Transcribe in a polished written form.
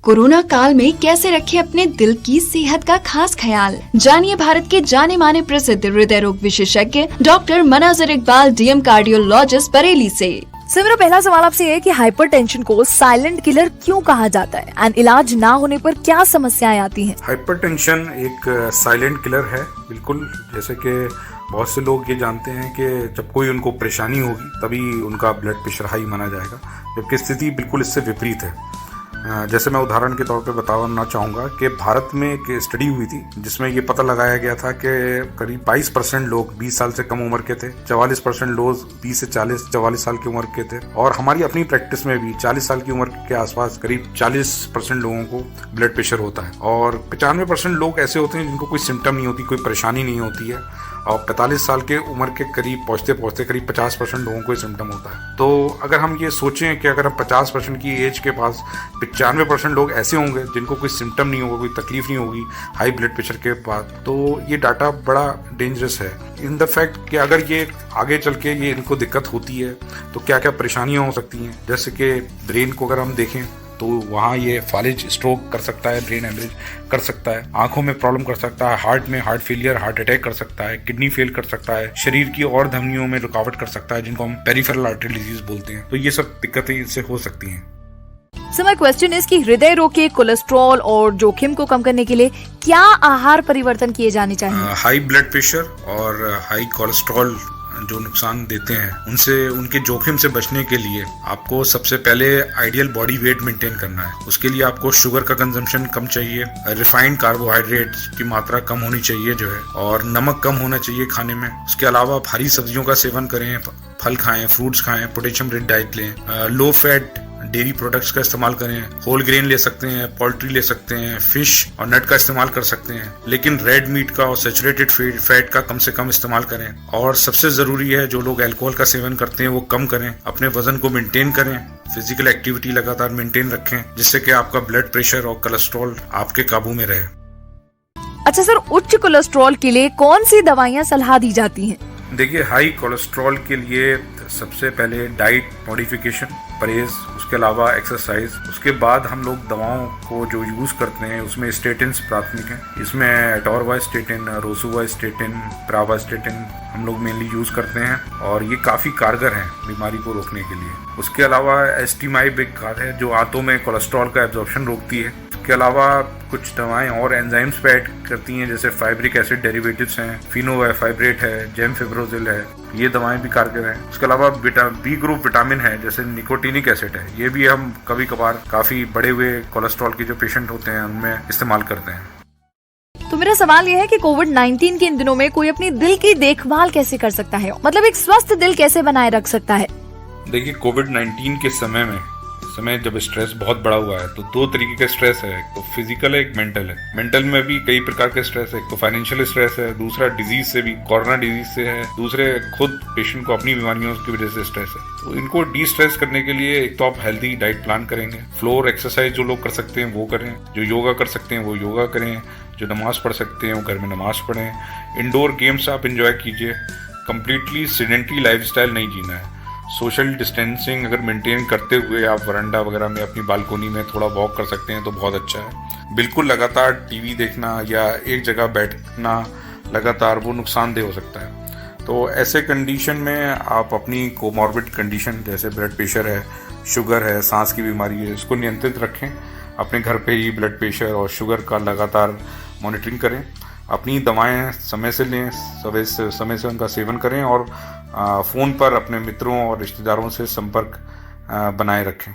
Corona काल में कैसे रखें अपने दिल की सेहत का खास ख्याल। जानिए भारत के जाने माने प्रसिद्ध हृदय रोग विशेषज्ञ doctor Manazir Iqbal DM cardiologist Bareilly से। मेरा पहला सवाल आपसे है कि हाइपरटेंशन को साइलेंट किलर क्यों कहा जाता है एंड इलाज ना होने पर क्या समस्याएं आती हैं? हाइपरटेंशन एक साइलेंट किलर है, बिल्कुल। जैसे कि बहुत से लोग ये जानते हैं कि जब कोई उनको परेशानी होगी तभी उनका ब्लड प्रेशर हाई माना जाएगा, जबकि स्थिति बिल्कुल इससे विपरीत है। जैसे मैं उदाहरण के तौर पे बताना चाहूँगा कि भारत में एक स्टडी हुई थी जिसमें ये पता लगाया गया था कि करीब 22% लोग 20 साल से कम उम्र के थे, 44% लोग 20 से 44 साल की उम्र के थे, और हमारी अपनी प्रैक्टिस में भी 40 साल की उम्र के आसपास करीब 40% लोगों को ब्लड प्रेशर होता है, और 95% लोग ऐसे होते हैं जिनको कोई सिम्टम नहीं होती, कोई परेशानी नहीं होती है, और 45 साल के उम्र के करीब पहुँचते पहुँचते करीब 50% लोगों को सिम्टम होता है। तो अगर हम ये सोचें कि अगर हम 50% की एज के पास 95% लोग ऐसे होंगे जिनको कोई सिम्टम नहीं होगा, कोई तकलीफ नहीं होगी हाई ब्लड प्रेशर के बाद, तो ये डाटा बड़ा डेंजरस है इन द फैक्ट कि अगर ये आगे चल के ये इनको दिक्कत होती है तो क्या क्या परेशानियाँ हो सकती हैं। जैसे कि ब्रेन को अगर हम देखें तो वहाँ ये फालिज स्ट्रोक कर सकता है, ब्रेन हेमरेज कर सकता है, आंखों में प्रॉब्लम कर सकता है, हार्ट में हार्ट फेलियर, हार्ट अटैक कर सकता है, किडनी फेल कर सकता है, शरीर की और धमनियों में रुकावट कर सकता है जिनको हम पेरिफेरल आर्टरी डिजीज बोलते हैं। तो ये सब दिक्कतें इससे हो सकती हैं। So my question is कि हृदय रोग के कोलेस्ट्रॉल और जोखिम को कम करने के लिए क्या आहार परिवर्तन किए जाने चाहिए? हाई ब्लड प्रेशर और हाई कोलेस्ट्रॉल जो नुकसान देते हैं उनसे, उनके जोखिम से बचने के लिए आपको सबसे पहले आइडियल बॉडी वेट मेंटेन करना है। उसके लिए आपको शुगर का कंजम्पशन कम चाहिए, रिफाइंड कार्बोहाइड्रेट्स की मात्रा कम होनी चाहिए जो है, और नमक कम होना चाहिए खाने में। उसके अलावा आप हरी सब्जियों का सेवन करें, फल खाएं, फ्रूट्स खाएं, पोटेशियम रिच डाइट लें, लो फैट डेयरी प्रोडक्ट्स का इस्तेमाल करें, होल ग्रेन ले सकते हैं, पोल्ट्री ले सकते हैं, फिश और नट का इस्तेमाल कर सकते हैं, लेकिन रेड मीट का और सैचुरेटेड फैट का कम से कम इस्तेमाल करें। और सबसे जरूरी है जो लोग अल्कोहल का सेवन करते हैं वो कम करें, अपने वजन को मेंटेन करें, फिजिकल एक्टिविटी लगातार मेंटेन रखें जिससे कि आपका ब्लड प्रेशर और कोलेस्ट्रॉल आपके काबू में रहे। अच्छा सर, उच्च कोलेस्ट्रॉल के लिए कौन सी दवाइयाँ सलाह दी जाती हैं? देखिए, हाई कोलेस्ट्रॉल के लिए सबसे पहले डाइट मॉडिफिकेशन, परहेज, उसके अलावा एक्सरसाइज, उसके बाद हम लोग दवाओं को जो यूज़ करते हैं उसमें स्टेटिन्स प्राथमिक हैं। इसमें एटोरवास्टेटिन, रोसुवास्टेटिन, प्रावास्टेटिन हम लोग मेनली यूज़ करते हैं और ये काफ़ी कारगर हैं बीमारी को रोकने के लिए। उसके अलावा एस्टिमाइब एक खाद है जो आंतों में कोलेस्ट्रॉल का एब्जॉर्प्शन रोकती है। इसके अलावा कुछ दवाएं और एंजाइम्स पे ऐड करती हैं, जैसे फाइब्रिक एसिड डेरिवेटिव्स हैं, फिनोफाइब्रेट है, जेमफिब्रोजिल है, ये दवाएं भी कारगर हैं। उसके अलावा बी ग्रुप विटामिन है जैसे निकोटिनिक एसिड है, ये भी हम कभी कभार काफ़ी बड़े हुए कोलेस्ट्रॉल के जो पेशेंट होते हैं उनमें इस्तेमाल करते हैं। तो मेरा सवाल यह है कि कोविड-19 के इन दिनों में कोई अपनी दिल की देखभाल कैसे कर सकता है, मतलब एक स्वस्थ दिल कैसे बनाए रख सकता है? देखिए, कोविड-19 के समय जब स्ट्रेस बहुत बड़ा हुआ है तो दो तरीके का स्ट्रेस है, एक तो फिजिकल है, एक मेंटल है। मेंटल में भी कई प्रकार के स्ट्रेस है, एक तो फाइनेंशियल स्ट्रेस है, दूसरा डिजीज से भी, कोरोना डिजीज से है, दूसरे खुद पेशेंट को अपनी बीमारियों की वजह से स्ट्रेस है। तो इनको डी स्ट्रेस करने के लिए एक तो आप हेल्दी डाइट प्लान करेंगे, फ्लोर एक्सरसाइज जो लोग कर सकते हैं वो करें, जो योगा कर सकते हैं वो योगा करें, जो नमाज पढ़ सकते हैं वो घर में नमाज पढ़ें, इंडोर गेम्स आप इंजॉय कीजिए। कंप्लीटली सेडेंटरी लाइफस्टाइल नहीं जीना है। सोशल डिस्टेंसिंग अगर मेंटेन करते हुए आप वरांडा वगैरह में अपनी बालकोनी में थोड़ा वॉक कर सकते हैं तो बहुत अच्छा है। बिल्कुल लगातार टीवी देखना या एक जगह बैठना लगातार वो नुकसानदेह हो सकता है। तो ऐसे कंडीशन में आप अपनी कोमॉर्बिड कंडीशन जैसे ब्लड प्रेशर है, शुगर है, सांस की बीमारी है, इसको नियंत्रित रखें। अपने घर पे ही ब्लड प्रेशर और शुगर का लगातार मॉनिटरिंग करें, अपनी दवाएं समय से लें, समय से उनका सेवन करें, और फ़ोन पर अपने मित्रों और रिश्तेदारों से संपर्क बनाए रखें।